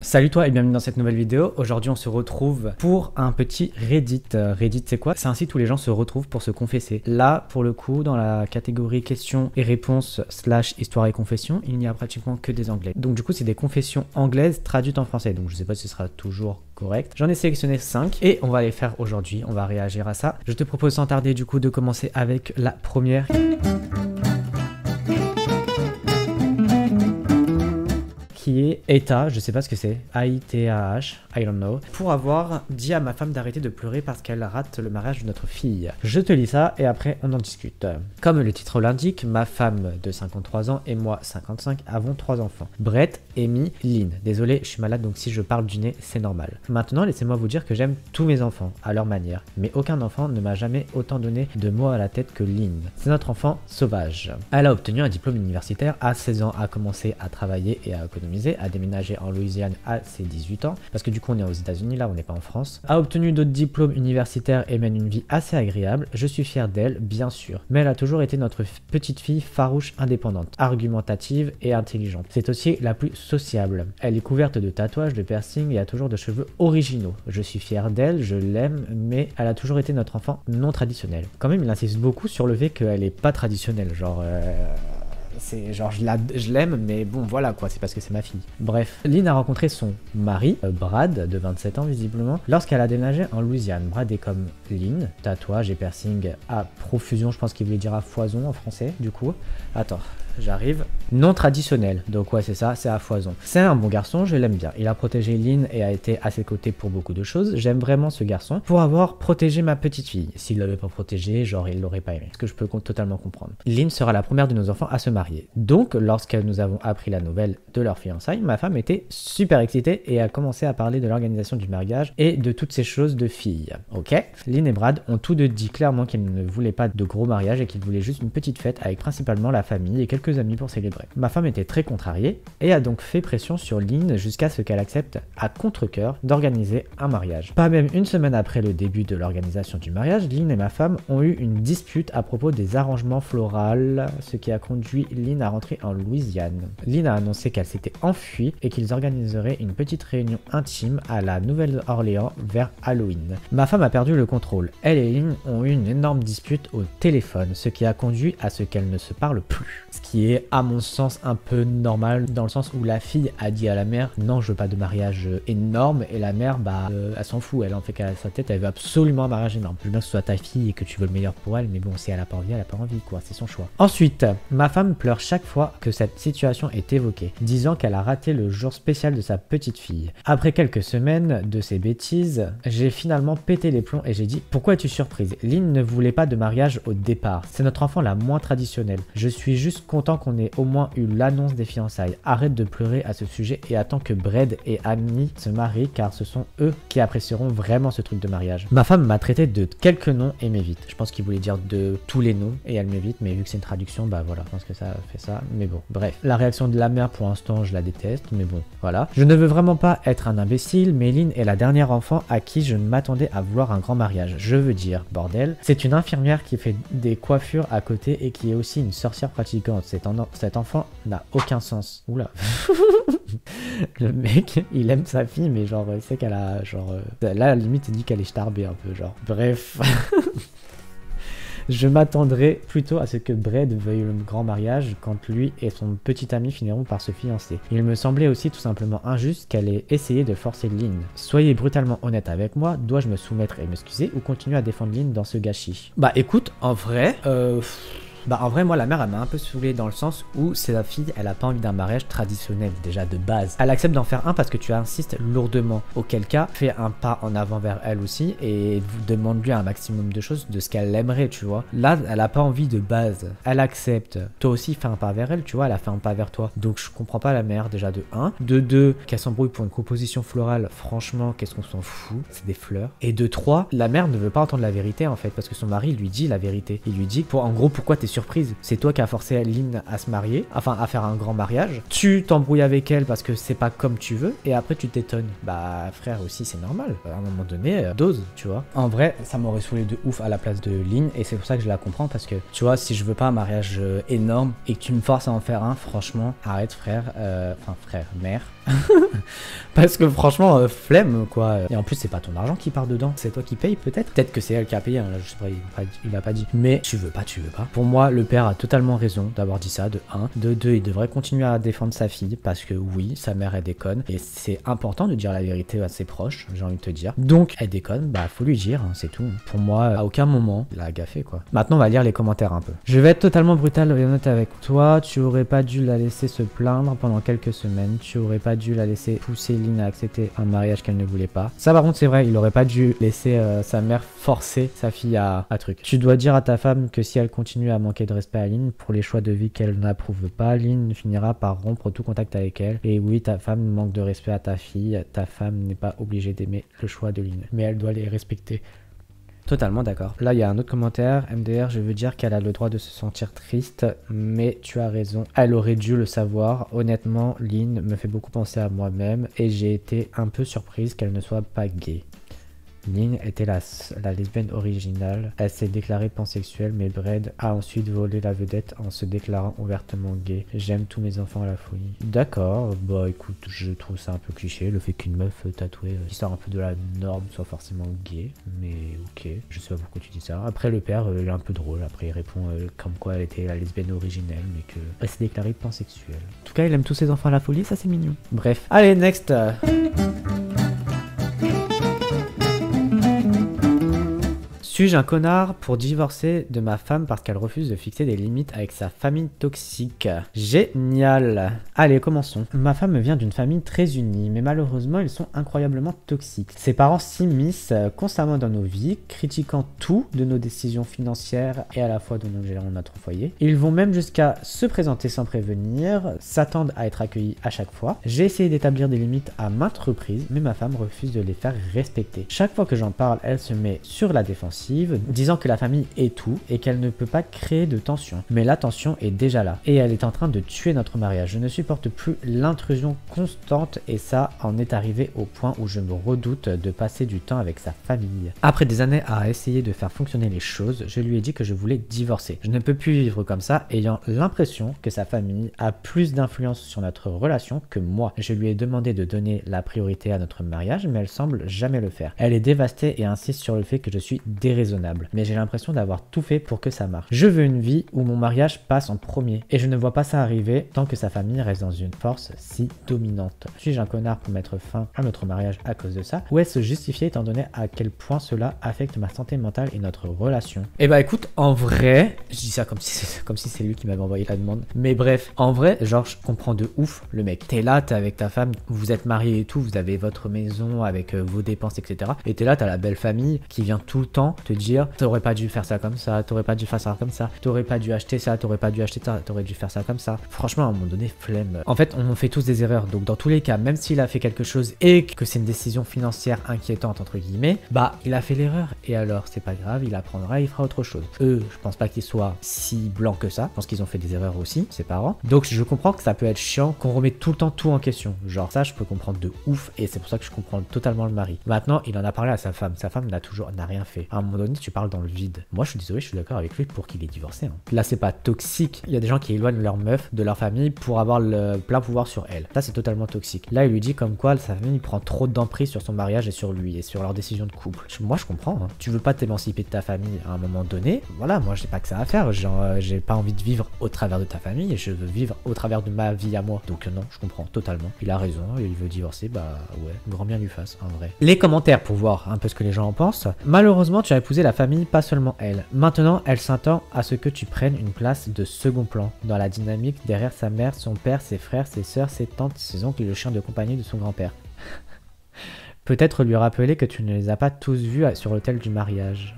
Salut toi et bienvenue dans cette nouvelle vidéo. Aujourd'hui on se retrouve pour un petit Reddit. Reddit c'est quoi? C'est un site où les gens se retrouvent pour se confesser. Là pour le coup dans la catégorie questions et réponses / histoire et confession, il n'y a pratiquement que des anglais. Donc du coup c'est des confessions anglaises traduites en français. Donc je sais pas si ce sera toujours correct. J'en ai sélectionné 5 et on va les faire aujourd'hui. On va réagir à ça. Je te propose sans tarder du coup de commencer avec la première. Qui est ETA, je sais pas ce que c'est, A-I-T-A-H, I don't know, pour avoir dit à ma femme d'arrêter de pleurer parce qu'elle rate le mariage de notre fille. Je te lis ça et après on en discute. Comme le titre l'indique, ma femme de 53 ans et moi 55 avons 3 enfants. Brett, Amy, Lynn. Désolé, je suis malade donc si je parle du nez, c'est normal. Maintenant, laissez-moi vous dire que j'aime tous mes enfants, à leur manière, mais aucun enfant ne m'a jamais autant donné de mots à la tête que Lynn. C'est notre enfant sauvage. Elle a obtenu un diplôme universitaire à 16 ans, a commencé à travailler et à économiser, a déménagé en Louisiane à ses 18 ans, parce que du coup on est aux États-Unis là, on n'est pas en France, a obtenu d'autres diplômes universitaires et mène une vie assez agréable. Je suis fier d'elle, bien sûr, mais elle a toujours été notre petite fille farouche, indépendante, argumentative et intelligente. C'est aussi la plus sociable. Elle est couverte de tatouages, de piercings et a toujours de cheveux originaux. Je suis fier d'elle, je l'aime, mais elle a toujours été notre enfant non traditionnel. Quand même, il insiste beaucoup sur le fait qu'elle est pas traditionnelle, genre... C'est genre je l'aime mais bon voilà quoi, c'est parce que c'est ma fille. Bref, Lynn a rencontré son mari, Brad, de 27 ans visiblement, lorsqu'elle a déménagé en Louisiane. Brad est comme Lynn, tatouage et piercing à profusion, je pense qu'il voulait dire à foison en français du coup. Attends, j'arrive. Non traditionnel, donc ouais c'est ça, c'est à foison. C'est un bon garçon, je l'aime bien. Il a protégé Lynn et a été à ses côtés pour beaucoup de choses. J'aime vraiment ce garçon pour avoir protégé ma petite fille. S'il l'avait pas protégée, genre il l'aurait pas aimé. Ce que je peux totalement comprendre. Lynn sera la première de nos enfants à se marier. Donc lorsque nous avons appris la nouvelle de leur fiançailles, ma femme était super excitée et a commencé à parler de l'organisation du mariage et de toutes ces choses de filles. Ok. Lynn et Brad ont tous deux dit clairement qu'ils ne voulaient pas de gros mariage et qu'ils voulaient juste une petite fête avec principalement la famille et quelques amis pour célébrer. Ma femme était très contrariée et a donc fait pression sur Lynn jusqu'à ce qu'elle accepte à contre-cœur d'organiser un mariage. Pas même une semaine après le début de l'organisation du mariage, Lynn et ma femme ont eu une dispute à propos des arrangements floraux, ce qui a conduit Lynn à rentrer en Louisiane. Lynn a annoncé qu'elle s'était enfuie et qu'ils organiseraient une petite réunion intime à la Nouvelle-Orléans vers Halloween. Ma femme a perdu le contrôle. Elle et Lynn ont eu une énorme dispute au téléphone, ce qui a conduit à ce qu'elles ne se parlent plus. Ce qui est, à mon sens, un peu normal, dans le sens où la fille a dit à la mère non, je veux pas de mariage énorme, et la mère, elle s'en fout, elle en fait qu'à sa tête, elle veut absolument un mariage énorme. Je veux bien que ce soit ta fille et que tu veux le meilleur pour elle, mais bon, si elle a pas envie, quoi, c'est son choix. Ensuite, ma femme pleure chaque fois que cette situation est évoquée, disant qu'elle a raté le jour spécial de sa petite fille. Après quelques semaines de ces bêtises, j'ai finalement pété les plombs et j'ai dit pourquoi es-tu surprise? Lynn ne voulait pas de mariage au départ, c'est notre enfant la moins traditionnelle. Je suis juste content qu'on ait au moins eu l'annonce des fiançailles. Arrête de pleurer à ce sujet et attends que Brad et Amy se marient car ce sont eux qui apprécieront vraiment ce truc de mariage. Ma femme m'a traité de quelques noms et m'évite. Je pense qu'il voulait dire de tous les noms et elle m'évite, mais vu que c'est une traduction, bah voilà, je pense que ça fait ça, mais bon, bref. La réaction de la mère pour l'instant, je la déteste, mais bon, voilà. Je ne veux vraiment pas être un imbécile, mais Lynn est la dernière enfant à qui je ne m'attendais à vouloir un grand mariage. Je veux dire, bordel, c'est une infirmière qui fait des coiffures à côté et qui est aussi une sorcière pratiquante. Cet enfant n'a aucun sens. Oula. Le mec, il aime sa fille, mais genre, il sait qu'elle a, genre... là, à la limite, il dit qu'elle est starbée un peu, genre. Bref. Je m'attendrais plutôt à ce que Brad veuille le grand mariage quand lui et son petit ami finiront par se fiancer. Il me semblait aussi tout simplement injuste qu'elle ait essayé de forcer Lynn. Soyez brutalement honnête avec moi, dois-je me soumettre et m'excuser ou continuer à défendre Lynn dans ce gâchis? Bah écoute, en vrai, moi, la mère, elle m'a un peu saoulé dans le sens où c'est la fille, elle a pas envie d'un mariage traditionnel, déjà, de base. Elle accepte d'en faire un parce que tu insistes lourdement. Auquel cas, fais un pas en avant vers elle aussi et demande-lui un maximum de choses de ce qu'elle aimerait, tu vois. Là, elle a pas envie de base. Elle accepte. Toi aussi, fais un pas vers elle, tu vois, elle a fait un pas vers toi. Donc, je comprends pas la mère, déjà, de 1. De 2, qu'elle s'embrouille pour une composition florale, franchement, qu'est-ce qu'on s'en fout? C'est des fleurs. Et de 3, la mère ne veut pas entendre la vérité, en fait, parce que son mari lui dit la vérité. Il lui dit, en gros, pourquoi t'es surprise? C'est toi qui as forcé Lynn à se marier, enfin à faire un grand mariage. Tu t'embrouilles avec elle parce que c'est pas comme tu veux et après tu t'étonnes. Bah frère aussi c'est normal. À un moment donné, dose, tu vois. En vrai, ça m'aurait saoulé de ouf à la place de Lynn et c'est pour ça que je la comprends parce que tu vois, si je veux pas un mariage énorme et que tu me forces à en faire un, franchement, arrête frère, mère, Parce que franchement, flemme quoi. Et en plus, c'est pas ton argent qui part dedans, c'est toi qui payes peut-être. Peut-être que c'est elle qui a payé, hein. Là, je sais pas, il a pas dit. Mais tu veux pas. Pour moi, le père a totalement raison d'avoir dit ça, de 1. De 2, il devrait continuer à défendre sa fille parce que oui, sa mère elle déconne. Et c'est important de dire la vérité à ses proches, j'ai envie de te dire. Donc, elle déconne, bah faut lui dire, hein, c'est tout. Pour moi, à aucun moment, il a gaffé quoi. Maintenant, on va lire les commentaires un peu. Je vais être totalement brutal et honnête avec toi. Tu aurais pas dû la laisser se plaindre pendant quelques semaines. Tu aurais pas dû la laisser pousser Lynn à accepter un mariage qu'elle ne voulait pas. Ça par contre c'est vrai, il aurait pas dû laisser sa mère forcer sa fille à truc. Tu dois dire à ta femme que si elle continue à manquer de respect à Lynn pour les choix de vie qu'elle n'approuve pas, Lynn finira par rompre tout contact avec elle. Et oui, ta femme manque de respect à ta fille, ta femme n'est pas obligée d'aimer le choix de Lynn, mais elle doit les respecter. Totalement d'accord. Là, il y a un autre commentaire. MDR, je veux dire qu'elle a le droit de se sentir triste, mais tu as raison. Elle aurait dû le savoir. Honnêtement, Lynn me fait beaucoup penser à moi-même et j'ai été un peu surprise qu'elle ne soit pas gay. Lynn était la lesbienne originale. Elle s'est déclarée pansexuelle, mais Brad a ensuite volé la vedette en se déclarant ouvertement gay. J'aime tous mes enfants à la folie. D'accord, bah écoute, je trouve ça un peu cliché, le fait qu'une meuf tatouée qui sort un peu de la norme soit forcément gay, mais ok, je sais pas pourquoi tu dis ça. Après le père, il est un peu drôle, après il répond comme quoi elle était la lesbienne originelle, mais qu'elle s'est déclarée pansexuelle. En tout cas, il aime tous ses enfants à la folie, ça c'est mignon. Bref, allez, next. Suis-je un connard pour divorcer de ma femme parce qu'elle refuse de fixer des limites avec sa famille toxique? Génial. Allez, commençons. Ma femme vient d'une famille très unie, mais malheureusement, ils sont incroyablement toxiques. Ses parents s'immiscent constamment dans nos vies, critiquant tout de nos décisions financières et à la fois de nous gérant notre foyer. Ils vont même jusqu'à se présenter sans prévenir, s'attendent à être accueillis à chaque fois. J'ai essayé d'établir des limites à maintes reprises, mais ma femme refuse de les faire respecter. Chaque fois que j'en parle, elle se met sur la défensive, disant que la famille est tout et qu'elle ne peut pas créer de tension. Mais la tension est déjà là et elle est en train de tuer notre mariage. Je ne supporte plus l'intrusion constante et ça en est arrivé au point où je me redoute de passer du temps avec sa famille. Après des années à essayer de faire fonctionner les choses, je lui ai dit que je voulais divorcer. Je ne peux plus vivre comme ça, ayant l'impression que sa famille a plus d'influence sur notre relation que moi. Je lui ai demandé de donner la priorité à notre mariage, mais elle semble jamais le faire. Elle est dévastée et insiste sur le fait que je suis déraisonnable. Mais j'ai l'impression d'avoir tout fait pour que ça marche. Je veux une vie où mon mariage passe en premier et je ne vois pas ça arriver tant que sa famille reste dans une force si dominante. Suis-je un connard pour mettre fin à notre mariage à cause de ça ou est-ce justifié étant donné à quel point cela affecte ma santé mentale et notre relation? Eh bah écoute, en vrai, je dis ça comme si c'est lui qui m'avait envoyé la demande, mais bref, en vrai, genre je comprends de ouf le mec. T'es là, t'es avec ta femme, vous êtes mariés et tout, vous avez votre maison avec vos dépenses, etc. Et t'es là, t'as la belle famille qui vient tout le temps te dire t'aurais pas dû faire ça comme ça, t'aurais pas dû faire ça comme ça, t'aurais pas dû acheter ça, t'aurais pas dû acheter ça, t'aurais dû faire ça comme ça. Franchement, à un moment donné, flemme. En fait, on fait tous des erreurs, donc dans tous les cas, même s'il a fait quelque chose et que c'est une décision financière inquiétante entre guillemets, bah il a fait l'erreur et alors c'est pas grave, il apprendra, il fera autre chose. Eux, je pense pas qu'ils soient si blancs que ça, je pense qu'ils ont fait des erreurs aussi, ses parents. Donc je comprends que ça peut être chiant qu'on remet tout le temps tout en question. Genre ça, je peux comprendre de ouf et c'est pour ça que je comprends totalement le mari. Maintenant, il en a parlé à sa femme n'a rien fait. À un moment donné, tu parles dans le vide. Moi, je suis désolé, je suis d'accord avec lui pour qu'il ait divorcé. Hein. Là, c'est pas toxique. Il y a des gens qui éloignent leur meuf de leur famille pour avoir le plein pouvoir sur elle. Ça, c'est totalement toxique. Là, il lui dit comme quoi sa famille prend trop d'emprise sur son mariage et sur lui et sur leur décision de couple. Moi, je comprends. Hein. Tu veux pas t'émanciper de ta famille à un moment donné. Voilà, moi, j'ai pas que ça à faire. Genre, j'ai pas envie de vivre au travers de ta famille et je veux vivre au travers de ma vie à moi. Donc, non, je comprends totalement. Il a raison. Il veut divorcer. Bah, ouais, grand bien lui fasse, en vrai. Les commentaires pour voir un peu ce que les gens en pensent. Malheureusement, tu as épousé la famille, pas seulement elle. Maintenant, elle s'attend à ce que tu prennes une place de second plan dans la dynamique derrière sa mère, son père, ses frères, ses sœurs, ses tantes, ses oncles et le chien de compagnie de son grand-père. Peut-être lui rappeler que tu ne les as pas tous vus sur l'autel du mariage.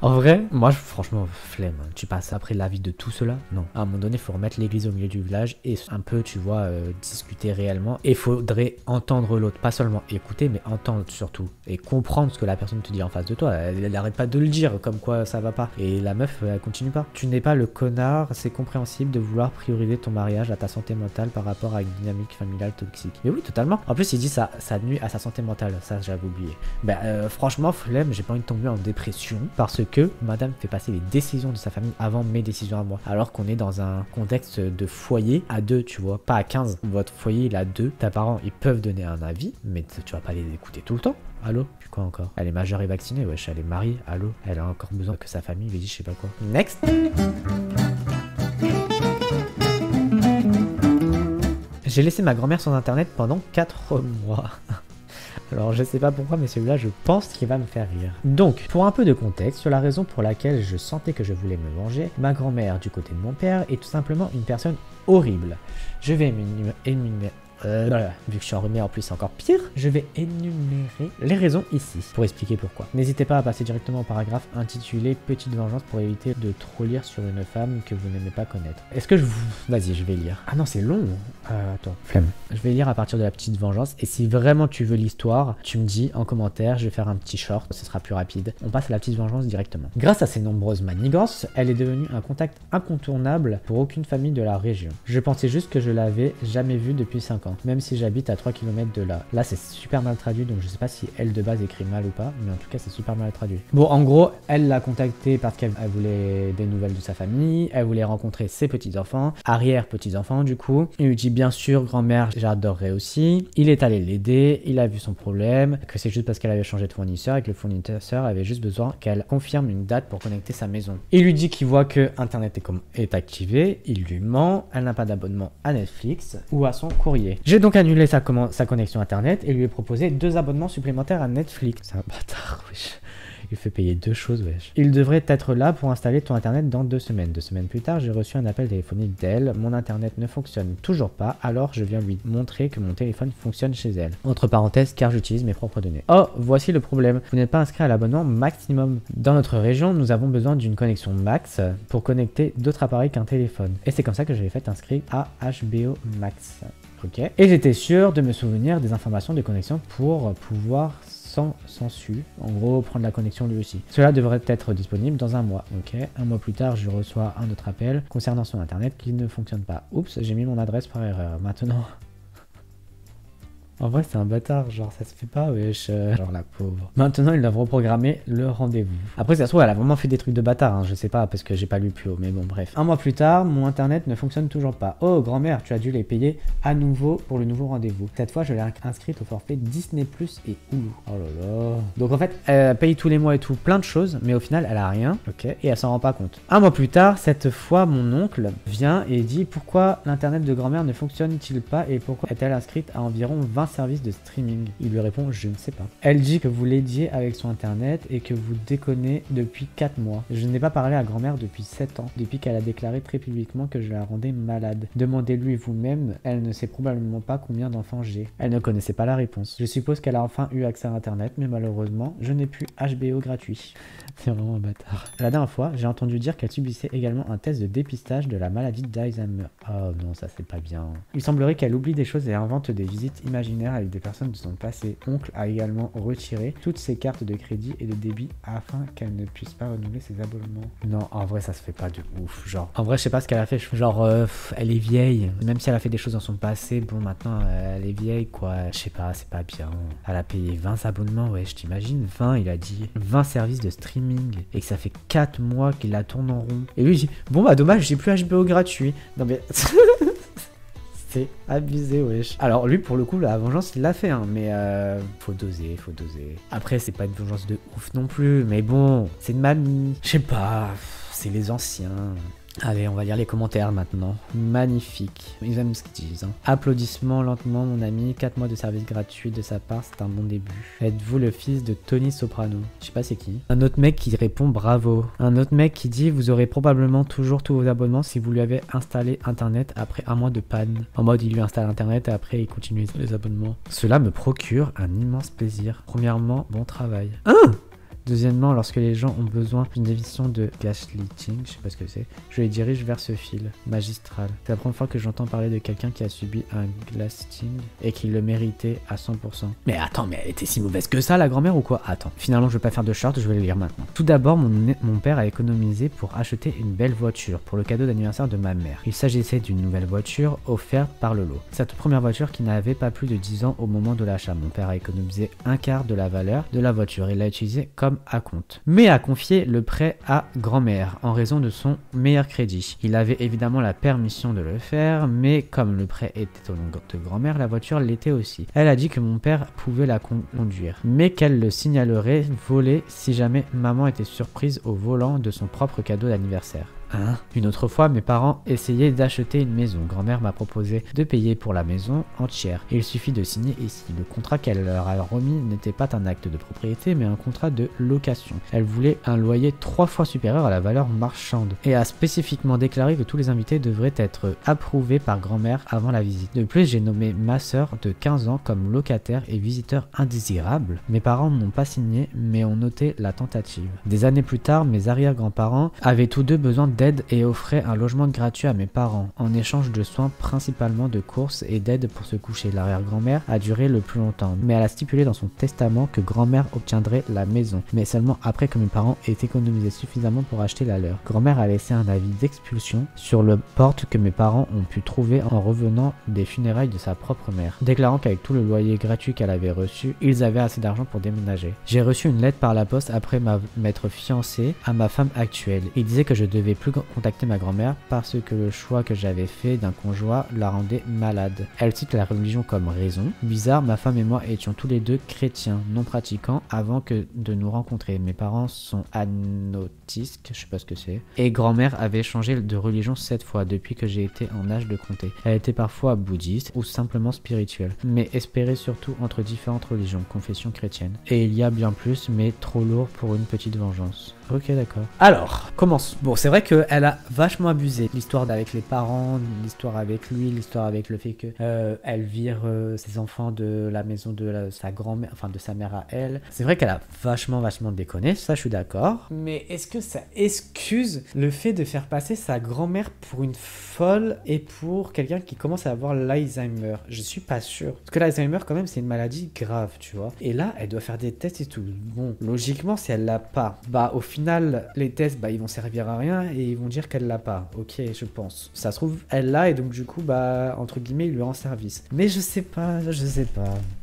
En vrai, moi, franchement, flemme. Tu passes après la vie de tout cela? Non. À un moment donné, il faut remettre l'église au milieu du village et un peu, tu vois, discuter réellement. Et il faudrait entendre l'autre. Pas seulement écouter, mais entendre surtout. Et comprendre ce que la personne te dit en face de toi. Elle n'arrête pas de le dire, comme quoi ça va pas. Et la meuf, elle continue pas. Tu n'es pas le connard, c'est compréhensible de vouloir prioriser ton mariage à ta santé mentale par rapport à une dynamique familiale toxique. Mais oui, totalement. En plus, il dit ça nuit à sa santé mentale. Ça, j'avais oublié. Ben, franchement, flemme, j'ai pas envie de tomber en dépression parce que madame fait passer les décisions de sa famille avant mes décisions à moi. Alors qu'on est dans un contexte de foyer à 2, tu vois, pas à 15. Votre foyer, il a 2. Tes parents, ils peuvent donner un avis, mais tu vas pas les écouter tout le temps. Allô? Puis quoi encore? Elle est majeure et vaccinée, wesh, elle est mariée, allô? Elle a encore besoin que sa famille lui dise je sais pas quoi. Next! J'ai laissé ma grand-mère sans internet pendant 4 mois. Alors je sais pas pourquoi, mais celui-là je pense qu'il va me faire rire. Donc, pour un peu de contexte sur la raison pour laquelle je sentais que je voulais me venger, ma grand-mère du côté de mon père est tout simplement une personne horrible. Je vais énumérer... vu que je suis enrhumé en plus c'est encore pire, je vais énumérer les raisons ici pour expliquer pourquoi. N'hésitez pas à passer directement au paragraphe intitulé Petite vengeance pour éviter de trop lire sur une femme que vous n'aimez pas connaître. Est-ce que je vous... Vas-y, je vais lire. Ah non, c'est long. Attends, flemme. Je vais lire à partir de la petite vengeance et si vraiment tu veux l'histoire, tu me dis en commentaire, je vais faire un petit short, ce sera plus rapide. On passe à la petite vengeance directement. Grâce à ses nombreuses manigances, elle est devenue un contact incontournable pour aucune famille de la région. Je pensais juste que je l'avais jamais vue depuis 5 ans. Même si j'habite à 3 km de là. Là, c'est super mal traduit, donc je sais pas si elle de base écrit mal ou pas, mais en tout cas, c'est super mal traduit. Bon, en gros, elle l'a contacté parce qu'elle voulait des nouvelles de sa famille, elle voulait rencontrer ses petits-enfants, arrière-petits-enfants du coup. Il lui dit bien sûr, grand-mère, j'adorerais aussi. Il est allé l'aider, il a vu son problème, que c'est juste parce qu'elle avait changé de fournisseur et que le fournisseur avait juste besoin qu'elle confirme une date pour connecter sa maison. Il lui dit qu'il voit que Internet est activé, il lui ment, elle n'a pas d'abonnement à Netflix ou à son courrier. J'ai donc annulé sa connexion internet et lui ai proposé 2 abonnements supplémentaires à Netflix. C'est un bâtard, wesh. Il fait payer 2 choses, wesh. Il devrait être là pour installer ton internet dans 2 semaines. 2 semaines plus tard, j'ai reçu un appel téléphonique d'elle. Mon internet ne fonctionne toujours pas, alors je viens lui montrer que mon téléphone fonctionne chez elle. Entre parenthèses, car j'utilise mes propres données. Oh, voici le problème. Vous n'êtes pas inscrit à l'abonnement maximum. Dans notre région, nous avons besoin d'une connexion max pour connecter d'autres appareils qu'un téléphone. Et c'est comme ça que j'ai fait inscrire à HBO Max. Okay. Et j'étais sûr de me souvenir des informations de connexion pour pouvoir sans su, en gros prendre la connexion lui aussi. Cela devrait être disponible dans 1 mois. Ok. 1 mois plus tard, je reçois un autre appel concernant son internet qui ne fonctionne pas. Oups, j'ai mis mon adresse par erreur. Maintenant... En vrai, c'est un bâtard, genre ça se fait pas, wesh. Genre la pauvre. Maintenant, ils doivent reprogrammer le rendez-vous. Après, ça se trouve, elle a vraiment fait des trucs de bâtard, hein, je sais pas, parce que j'ai pas lu plus haut, mais bon, bref. 1 mois plus tard, mon internet ne fonctionne toujours pas. Oh, grand-mère, tu as dû les payer à nouveau pour le nouveau rendez-vous. Cette fois, je l'ai inscrite au forfait Disney Plus et Hulu. Oh là là. Donc en fait, elle paye tous les mois et tout, plein de choses, mais au final, elle a rien, ok, et elle s'en rend pas compte. 1 mois plus tard, cette fois, mon oncle vient et dit pourquoi l'internet de grand-mère ne fonctionne-t-il pas et pourquoi est-elle inscrite à environ 20 services de streaming. Il lui répond je ne sais pas. Elle dit que vous l'aidiez avec son internet et que vous déconnez depuis 4 mois. Je n'ai pas parlé à grand-mère depuis 7 ans, depuis qu'elle a déclaré très publiquement que je la rendais malade. Demandez-lui vous-même, elle ne sait probablement pas combien d'enfants j'ai. Elle ne connaissait pas la réponse. Je suppose qu'elle a enfin eu accès à internet, mais malheureusement, je n'ai plus HBO gratuit. C'est vraiment un bâtard. La dernière fois, j'ai entendu dire qu'elle subissait également un test de dépistage de la maladie d'Alzheimer. Oh non, ça c'est pas bien. Il semblerait qu'elle oublie des choses et invente des visites imaginaires avec des personnes de son passé. Oncle a également retiré toutes ses cartes de crédit et de débit afin qu'elle ne puisse pas renouveler ses abonnements. Non, en vrai, ça se fait pas de ouf. Genre, en vrai, je sais pas ce qu'elle a fait. Genre, elle est vieille. Même si elle a fait des choses dans son passé, bon, maintenant, elle est vieille, quoi. Je sais pas, c'est pas bien. Elle a payé 20 abonnements, ouais, je t'imagine. 20, il a dit. 20 services de streaming. Et que ça fait 4 mois qu'il la tourne en rond. Et lui, il dit, bon, bah, dommage, j'ai plus HBO gratuit. Non, mais... C'est abusé, wesh. Alors lui, pour le coup, la vengeance, il l'a fait, hein, mais faut doser, faut doser. Après, c'est pas une vengeance de ouf non plus, mais bon, c'est une mamie. Je sais pas, c'est les anciens. Allez, on va lire les commentaires maintenant. Magnifique. Ils aiment ce qu'ils disent. Hein. Applaudissements lentement, mon ami. 4 mois de service gratuit de sa part, c'est un bon début. Êtes-vous le fils de Tony Soprano? Je sais pas c'est qui. Un autre mec qui répond bravo. Un autre mec qui dit vous aurez probablement toujours tous vos abonnements si vous lui avez installé internet après 1 mois de panne. En mode il lui installe internet et après il continue les abonnements. Cela me procure un immense plaisir. Premièrement, bon travail. Deuxièmement, lorsque les gens ont besoin d'une définition de gaslighting, je sais pas ce que c'est, je les dirige vers ce fil magistral. C'est la première fois que j'entends parler de quelqu'un qui a subi un gaslighting et qui le méritait à 100%. Mais attends, mais elle était si mauvaise que ça, la grand-mère, ou quoi? Attends, finalement, je vais pas faire de short, je vais le lire maintenant. Tout d'abord, mon père a économisé pour acheter une belle voiture pour le cadeau d'anniversaire de ma mère. Il s'agissait d'une nouvelle voiture offerte par le lot. Cette première voiture qui n'avait pas plus de 10 ans au moment de l'achat. Mon père a économisé un quart de la valeur de la voiture et l'a utilisée comme comme acompte, mais a confié le prêt à grand-mère en raison de son meilleur crédit. Il avait évidemment la permission de le faire, mais comme le prêt était au nom de grand-mère, la voiture l'était aussi. Elle a dit que mon père pouvait la conduire, mais qu'elle le signalerait volée si jamais maman était surprise au volant de son propre cadeau d'anniversaire. Une autre fois, mes parents essayaient d'acheter une maison. Grand-mère m'a proposé de payer pour la maison entière. Il suffit de signer ici. Le contrat qu'elle leur a remis n'était pas un acte de propriété, mais un contrat de location. Elle voulait un loyer 3 fois supérieur à la valeur marchande et a spécifiquement déclaré que tous les invités devraient être approuvés par grand-mère avant la visite. De plus, j'ai nommé ma sœur de 15 ans comme locataire et visiteur indésirable. Mes parents n'ont pas signé, mais ont noté la tentative. Des années plus tard, mes arrière-grands-parents avaient tous deux besoin d'aide et offrait un logement gratuit à mes parents, en échange de soins principalement de courses et d'aide pour se coucher. L'arrière-grand-mère a duré le plus longtemps, mais elle a stipulé dans son testament que grand-mère obtiendrait la maison, mais seulement après que mes parents aient économisé suffisamment pour acheter la leur. Grand-mère a laissé un avis d'expulsion sur le porte que mes parents ont pu trouver en revenant des funérailles de sa propre mère, déclarant qu'avec tout le loyer gratuit qu'elle avait reçu, ils avaient assez d'argent pour déménager. J'ai reçu une lettre par la poste après m'être fiancé à ma femme actuelle. Il disait que je devais plus contacter ma grand-mère parce que le choix que j'avais fait d'un conjoint la rendait malade. Elle cite la religion comme raison. Bizarre, ma femme et moi étions tous les deux chrétiens, non pratiquants, avant que de nous rencontrer. Mes parents sont agnostiques, je sais pas ce que c'est. Et grand-mère avait changé de religion 7 fois depuis que j'ai été en âge de compter. Elle était parfois bouddhiste ou simplement spirituelle, mais espérait surtout entre différentes religions, confession chrétienne. Et il y a bien plus, mais trop lourd pour une petite vengeance. Ok, d'accord. Alors, commence. Bon, c'est vrai qu'elle a vachement abusé. L'histoire avec les parents, l'histoire avec lui, l'histoire avec le fait que elle vire ses enfants de la maison de sa grand-mère, enfin de sa mère à elle. C'est vrai qu'elle a vachement déconné, ça je suis d'accord. Mais est-ce que ça excuse le fait de faire passer sa grand-mère pour une folle et pour quelqu'un qui commence à avoir l'Alzheimer? Je suis pas sûr. Parce que l'Alzheimer, quand même, c'est une maladie grave, tu vois. Et là, elle doit faire des tests et tout. Bon, logiquement, si elle l'a pas, bah au final, les tests, bah ils vont servir à rien et ils vont dire qu'elle l'a pas. Ok, je pense. Ça se trouve, elle l'a et donc du coup, bah entre guillemets, il lui rend service. Mais je sais pas.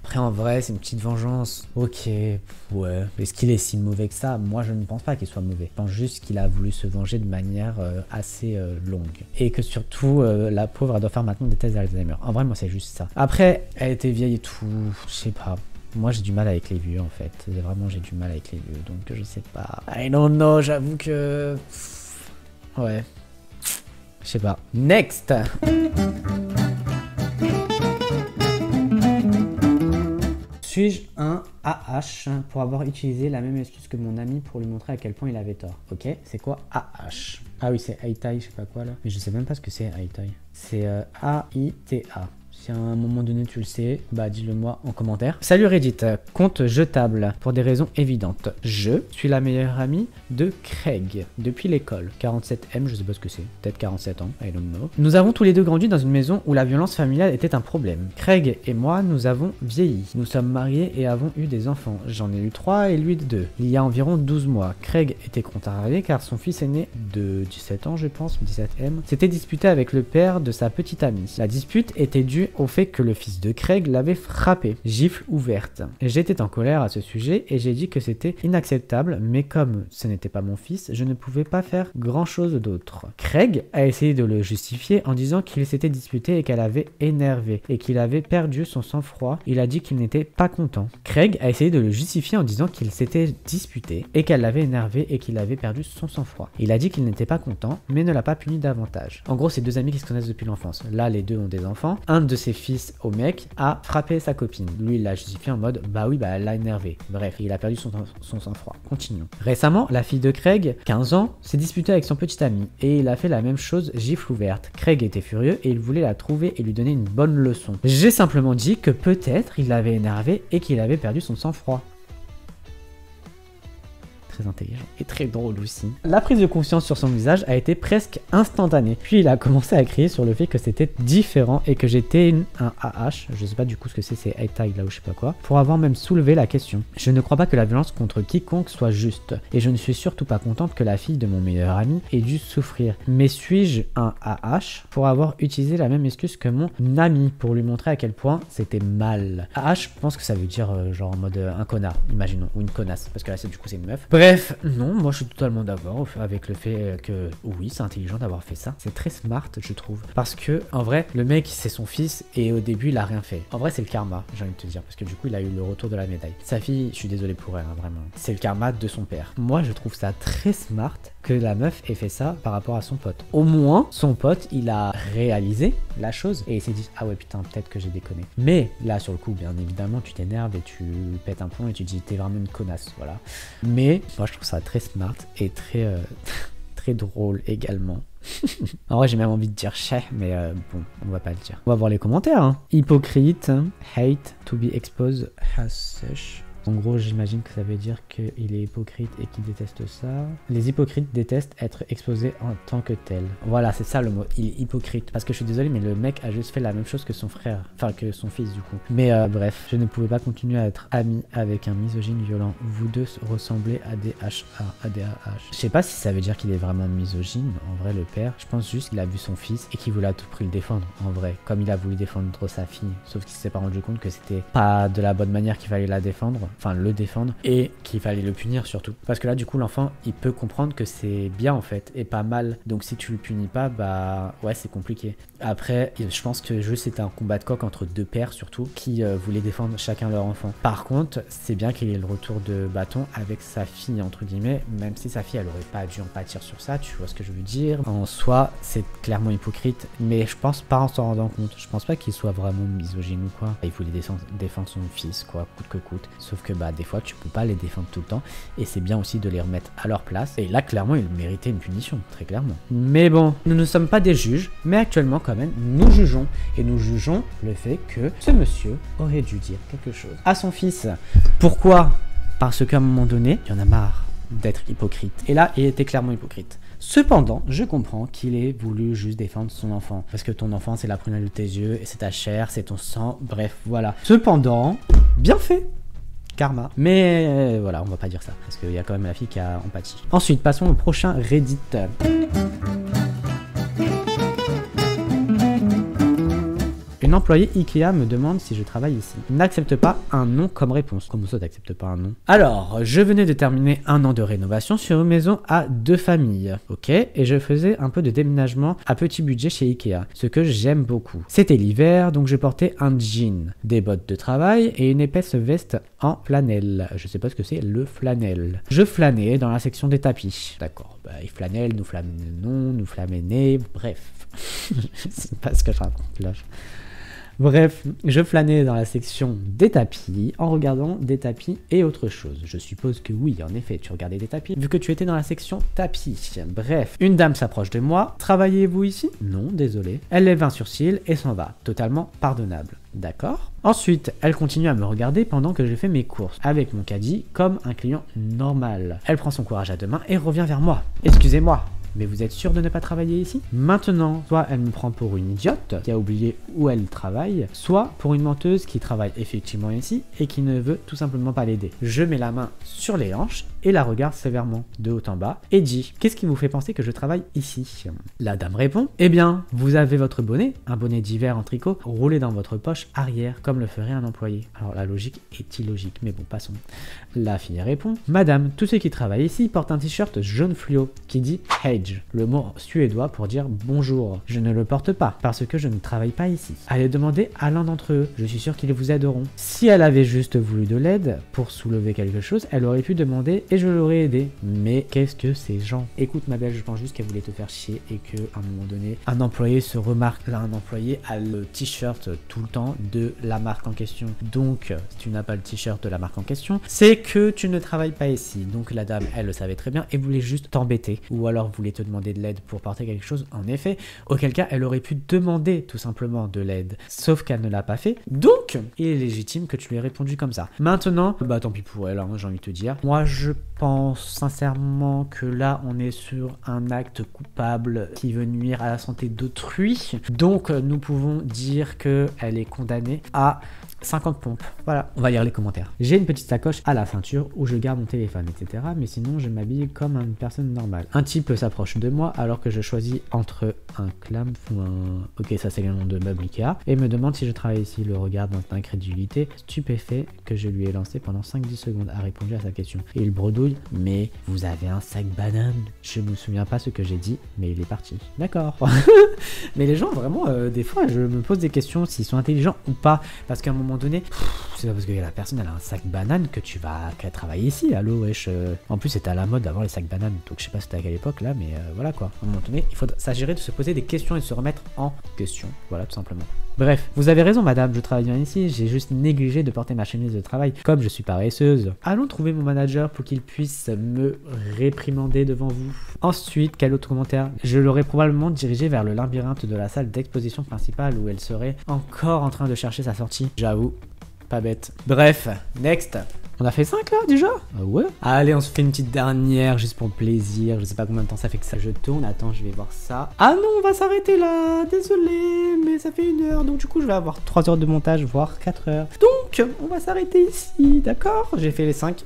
Après, en vrai, c'est une petite vengeance. Ok, ouais. Est-ce qu'il est si mauvais que ça? Moi, je ne pense pas qu'il soit mauvais. Je pense juste qu'il a voulu se venger de manière assez longue. Et que surtout, la pauvre, elle doit faire maintenant des tests d'Alzheimer. En vrai, moi, c'est juste ça. Après, elle était vieille et tout. Je sais pas. Moi, j'ai du mal avec les vieux, en fait. Vraiment, j'ai du mal avec les vieux. Donc, je sais pas. I don't know, j'avoue que... Ouais. Je sais pas. Next! Suis-je un AH pour avoir utilisé la même excuse que mon ami pour lui montrer à quel point il avait tort? Ok, c'est quoi AH? Ah oui, c'est Aitai, je sais pas quoi là. Mais je sais même pas ce que c'est Aitai. C'est A-I-T-A. Si à un moment donné tu le sais, bah dis-le moi en commentaire. Salut Reddit, compte jetable pour des raisons évidentes. Je suis la meilleure amie de Craig depuis l'école. 47M, je sais pas ce que c'est, peut-être 47 ans, I don't know. Nous avons tous les deux grandi dans une maison où la violence familiale était un problème. Craig et moi, nous avons vieilli. Nous sommes mariés et avons eu des enfants. J'en ai eu 3 et lui 2. Il y a environ 12 mois. Craig était contrarié car son fils aîné de 17 ans, je pense, 17M, s'était disputé avec le père de sa petite amie. La dispute était due au fait que le fils de Craig l'avait frappé, gifle ouverte. J'étais en colère à ce sujet et j'ai dit que c'était inacceptable, mais comme ce n'était pas mon fils, je ne pouvais pas faire grand chose d'autre. Craig a essayé de le justifier en disant qu'il s'était disputé et qu'elle avait énervé et qu'il avait perdu son sang-froid. Il a dit qu'il n'était pas content. Craig a essayé de le justifier en disant qu'il s'était disputé et qu'elle l'avait énervé et qu'il avait perdu son sang-froid. Il a dit qu'il n'était pas content, mais ne l'a pas puni davantage. En gros, c'est deux amis qui se connaissent depuis l'enfance. Là, les deux ont des enfants. Un de ses fils au mec a frappé sa copine. Lui, il l'a justifié en mode bah oui, bah elle l'a énervé. Bref, il a perdu son sang-froid. Continuons. Récemment, la fille de Craig, 15 ans, s'est disputée avec son petit ami et il a fait la même chose, gifle ouverte. Craig était furieux et il voulait la trouver et lui donner une bonne leçon. J'ai simplement dit que peut-être il l'avait énervé et qu'il avait perdu son sang-froid. très intelligent et très drôle aussi. La prise de conscience sur son visage a été presque instantanée. Puis il a commencé à crier sur le fait que c'était différent et que j'étais un AH, je sais pas du coup ce que c'est A-Tag là ou je sais pas quoi, pour avoir même soulevé la question. Je ne crois pas que la violence contre quiconque soit juste, et je ne suis surtout pas contente que la fille de mon meilleur ami ait dû souffrir. Mais suis-je un AH pour avoir utilisé la même excuse que mon ami pour lui montrer à quel point c'était mal? AH, je pense que ça veut dire genre en mode un connard, imaginons, ou une connasse, parce que là du coup c'est une meuf. Bref, non, moi je suis totalement d'accord avec le fait que oui, c'est intelligent d'avoir fait ça. C'est très smart, je trouve. Parce que, en vrai, le mec, c'est son fils et au début, il a rien fait. En vrai, c'est le karma, j'ai envie de te dire, parce que du coup, il a eu le retour de la médaille. Sa fille, je suis désolé pour elle, hein, vraiment. C'est le karma de son père. Moi, je trouve ça très smart que la meuf ait fait ça par rapport à son pote. Au moins, son pote, il a réalisé la chose et il s'est dit, ah ouais, putain, peut-être que j'ai déconné. Mais là, sur le coup, bien évidemment, tu t'énerves et tu pètes un plomb et tu te dis, t'es vraiment une connasse, voilà. Mais moi, je trouve ça très smart et très, très drôle également. En vrai, j'ai même envie de dire chais, mais bon, on va pas le dire. On va voir les commentaires. Hein. Hypocrite, hate to be exposed as such. En gros, j'imagine que ça veut dire qu'il est hypocrite et qu'il déteste ça. Les hypocrites détestent être exposés en tant que tel. Voilà, c'est ça le mot. Il est hypocrite. Parce que je suis désolé, mais le mec a juste fait la même chose que son frère. Enfin, que son fils, du coup. Mais bref, je ne pouvais pas continuer à être ami avec un misogyne violent. Vous deux ressemblez à des HA, à des AH. Je sais pas si ça veut dire qu'il est vraiment misogyne. En vrai, le père, je pense juste qu'il a vu son fils et qu'il voulait à tout prix le défendre. En vrai, comme il a voulu défendre sa fille. Sauf qu'il s'est pas rendu compte que c'était pas de la bonne manière qu'il fallait la défendre. Enfin le défendre, et qu'il fallait le punir surtout. Parce que là du coup l'enfant il peut comprendre que c'est bien en fait, et pas mal. Donc si tu le punis pas, bah ouais c'est compliqué. Après je pense que juste c'était un combat de coq entre deux pères surtout, qui voulaient défendre chacun leur enfant. Par contre c'est bien qu'il ait le retour de bâton avec sa fille entre guillemets, même si sa fille elle aurait pas dû en pâtir sur ça, tu vois ce que je veux dire. En soi c'est clairement hypocrite, mais je pense pas en s'en rendant compte. Je pense pas qu'il soit vraiment misogyne ou quoi. Il voulait défendre son fils quoi, coûte que coûte. Sauf que bah des fois tu peux pas les défendre tout le temps, et c'est bien aussi de les remettre à leur place. Et là clairement il méritait une punition, très clairement. Mais bon, nous ne sommes pas des juges, mais actuellement quand même nous jugeons, et nous jugeons le fait que ce monsieur aurait dû dire quelque chose à son fils. Pourquoi? Parce qu'à un moment donné il y en a marre d'être hypocrite, et là il était clairement hypocrite. Cependant, je comprends qu'il ait voulu juste défendre son enfant. Parce que ton enfant, c'est la prunelle de tes yeux, et c'est ta chair, c'est ton sang, bref, voilà. Cependant, bien fait. Karma. Mais voilà, on va pas dire ça, parce qu'il y a quand même la fille qui a empathie. Ensuite, passons au prochain Reddit. Une employée Ikea me demande si je travaille ici. N'accepte pas un non comme réponse. Comment ça t'acceptes pas un non? Alors, je venais de terminer un an de rénovation sur une maison à 2 familles. Ok, et je faisais un peu de déménagement à petit budget chez Ikea, ce que j'aime beaucoup. C'était l'hiver, donc je portais un jean, des bottes de travail et une épaisse veste en flanelle. Je sais pas ce que c'est le flanelle. Je flânais dans la section des tapis. D'accord, bah il flanelle, nous flânons, nous flaménez, bref. Je sais pas ce que je raconte là. Bref, je flânais dans la section des tapis en regardant des tapis et autre chose. Je suppose que oui, en effet, tu regardais des tapis vu que tu étais dans la section tapis. Bref, une dame s'approche de moi. Travaillez-vous ici? Non, désolé. Elle lève un sourcil et s'en va. Totalement pardonnable. D'accord. Ensuite, elle continue à me regarder pendant que je fais mes courses avec mon caddie comme un client normal. Elle prend son courage à deux mains et revient vers moi. Excusez-moi. Mais vous êtes sûr de ne pas travailler ici? Maintenant, soit elle me prend pour une idiote qui a oublié où elle travaille, soit pour une menteuse qui travaille effectivement ici et qui ne veut tout simplement pas l'aider. Je mets la main sur les hanches et la regarde sévèrement de haut en bas et dit: qu'est-ce qui vous fait penser que je travaille ici? La dame répond: eh bien, vous avez votre bonnet, un bonnet d'hiver en tricot, roulé dans votre poche arrière comme le ferait un employé. Alors la logique est illogique, mais bon, passons. La fille répond: madame, tous ceux qui travaillent ici portent un t-shirt jaune fluo qui dit Hage, le mot suédois pour dire bonjour. Je ne le porte pas parce que je ne travaille pas ici. Allez demander à l'un d'entre eux, je suis sûr qu'ils vous aideront. Si elle avait juste voulu de l'aide pour soulever quelque chose, elle aurait pu demander et je l'aurais aidé. Mais qu'est-ce que ces gens? Écoute ma belle, je pense juste qu'elle voulait te faire chier et que à un moment donné, un employé se remarque. Là, un employé a le t-shirt tout le temps de la marque en question. Donc, si tu n'as pas le t-shirt de la marque en question, c'est que tu ne travailles pas ici. Donc la dame, elle le savait très bien et voulait juste t'embêter. Ou alors voulait te demander de l'aide pour porter quelque chose, en effet. Auquel cas, elle aurait pu demander tout simplement de l'aide. Sauf qu'elle ne l'a pas fait. Donc, il est légitime que tu lui aies répondu comme ça. Maintenant, bah tant pis pour elle, hein, j'ai envie de te dire. Moi, je pense sincèrement que là on est sur un acte coupable qui veut nuire à la santé d'autrui. Donc nous pouvons dire qu'elle est condamnée à 50 pompes. Voilà, on va lire les commentaires. J'ai une petite sacoche à la ceinture où je garde mon téléphone, etc. Mais sinon, je m'habille comme une personne normale. Un type s'approche de moi alors que je choisis entre un clam ou un... Ok, ça c'est le nom de meuble Ikea. Et me demande si je travaille ici. Le regarde d'incrédulité, stupéfait que je lui ai lancé pendant 5-10 secondes a répondu à sa question. Et il bredouille, mais vous avez un sac banane. Je me souviens pas ce que j'ai dit, mais il est parti. D'accord. Mais les gens, vraiment, des fois, je me pose des questions s'ils sont intelligents ou pas. Parce qu'à un moment donné, c'est pas parce que la personne elle a un sac banane que tu vas travailler ici. Allô, wesh. En plus, c'était à la mode d'avoir les sacs bananes. Donc, je sais pas c'était à quelle époque là, mais voilà quoi. À un moment donné, il faut s'agirait de se poser des questions et de se remettre en question. Voilà, tout simplement. Bref, vous avez raison madame, je travaille bien ici, j'ai juste négligé de porter ma chemise de travail, comme je suis paresseuse. Allons trouver mon manager pour qu'il puisse me réprimander devant vous. Ensuite, quel autre commentaire? Je l'aurais probablement dirigé vers le labyrinthe de la salle d'exposition principale où elle serait encore en train de chercher sa sortie. J'avoue, pas bête. Bref, next. On a fait 5 là déjà? Ah ouais? Allez, on se fait une petite dernière juste pour le plaisir. Je sais pas combien de temps ça fait que ça je tourne. Attends, je vais voir ça. Ah non, on va s'arrêter là. Désolé, mais ça fait 1 heure. Donc du coup, je vais avoir 3 heures de montage, voire 4 heures. Donc, on va s'arrêter ici. D'accord? J'ai fait les 5.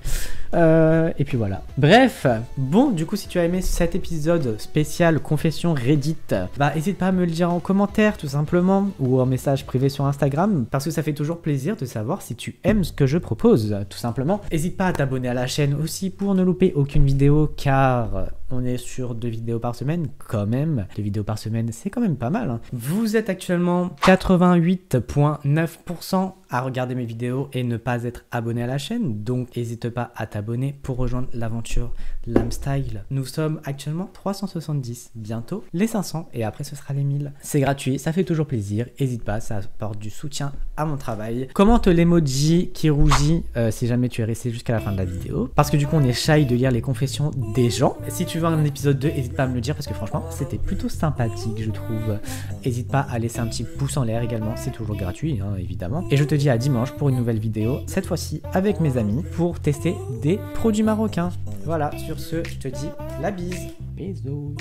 Et puis voilà. Bref, bon, du coup, si tu as aimé cet épisode spécial confession Reddit, bah n'hésite pas à me le dire en commentaire tout simplement ou en message privé sur Instagram parce que ça fait toujours plaisir de savoir si tu aimes ce que je propose, tout simplement. N'hésite pas à t'abonner à la chaîne aussi pour ne louper aucune vidéo car on est sur 2 vidéos par semaine quand même. 2 vidéos par semaine, c'est quand même pas mal, hein. Vous êtes actuellement 88,9% à regarder mes vidéos et ne pas être abonné à la chaîne, donc n'hésite pas à t'abonner pour rejoindre l'aventure Lamstyle. Nous sommes actuellement 370, bientôt les 500 et après ce sera les 1000. C'est gratuit, ça fait toujours plaisir, n'hésite pas, ça apporte du soutien à mon travail. Commente l'emoji qui rougit si jamais tu es resté jusqu'à la fin de la vidéo, parce que du coup on est shy de lire les confessions des gens. Et si tu veux un épisode 2, n'hésite pas à me le dire parce que franchement c'était plutôt sympathique je trouve. N'hésite pas à laisser un petit pouce en l'air également, c'est toujours gratuit hein, évidemment. Et je te dis à dimanche pour une nouvelle vidéo, cette fois-ci avec mes amis pour tester des produits marocains. Voilà, sur ce, je te dis la bise. Bisous.